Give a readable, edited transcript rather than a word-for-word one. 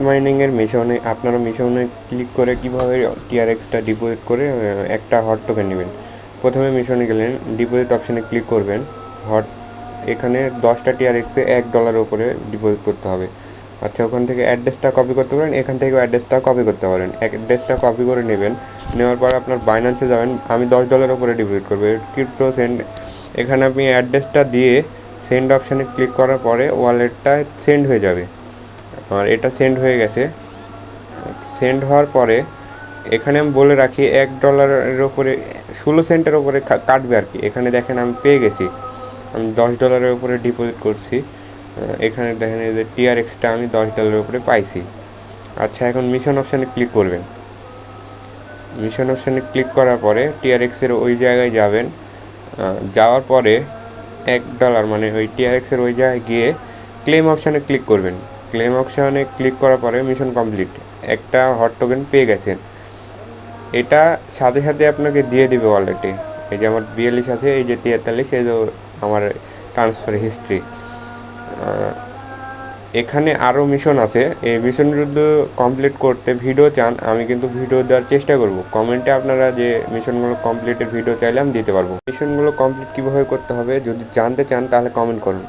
মাইনিংয়ের মিশনে আপনারা মিশনে ক্লিক করে কীভাবে টিআরএক্সটা ডিপোজিট করে একটা হট টোকেন নেবেন। প্রথমে মিশনে গেলেন, ডিপোজিট অপশানে ক্লিক করবেন। এখানে 10টা টিআরএক্সে $1 উপরে ডিপোজিট করতে হবে। আচ্ছা, ওখান থেকে অ্যাড্রেসটা কপি করতে পারেন, এখান থেকেও অ্যাড্রেসটা কপি করতে পারেন। অ্যাড্রেসটা কপি করে নেবেন, নেওয়ার পর আপনার বাইন্যান্সে যাবেন। আমি $10 উপরে ডিপোজিট করবো ক্রিপ্টো সেন্ড। এখানে আপনি অ্যাড্রেসটা দিয়ে সেন্ড অপশানে ক্লিক করার পরে ওয়ালেটটা সেন্ড হয়ে যাবে। আর এটা সেন্ড হয়ে গেছে। সেন্ড হওয়ার পরে এখানে আমি বলে রাখি $1 ওপরে 16 সেন্টের ওপরে কাটবে আর কি। এখানে দেখেন আমি পেয়ে গেছি, আমি $10 উপরে ডিপোজিট করছি। এখানে দেখেন এই যে টিআরএক্সটা আমি $10 উপরে পাইছি। আচ্ছা, এখন মিশন অপশানে ক্লিক করবেন। মিশন অপশানে ক্লিক করার পরে টিআরএক্সের ওই জায়গায় যাবেন। যাওয়ার পরে $1 মানে ওই টিআরএক্সের ওই জায়গায় গিয়ে ক্লেম অপশানে ক্লিক করবেন। ক্লেম অপশানে ক্লিক করার পরে মিশন কমপ্লিট, একটা হট টোকেন পেয়ে গেছেন। এটা সাথে সাথে আপনাকে দিয়ে দিবে ওয়ালেটে। এই যে আমার 42 আছে, এই যে 43, এই যে আমার ট্রান্সফার হিস্ট্রি। এখানে আরও মিশন আছে। এই মিশনগুলো কমপ্লিট করতে ভিডিও চান, আমি কিন্তু ভিডিও দেওয়ার চেষ্টা করব। কমেন্টে আপনারা যে মিশনগুলো কমপ্লিটের ভিডিও চাইলে আমি দিতে পারবো। মিশনগুলো কমপ্লিট কীভাবে করতে হবে যদি জানতে চান তাহলে কমেন্ট করুন।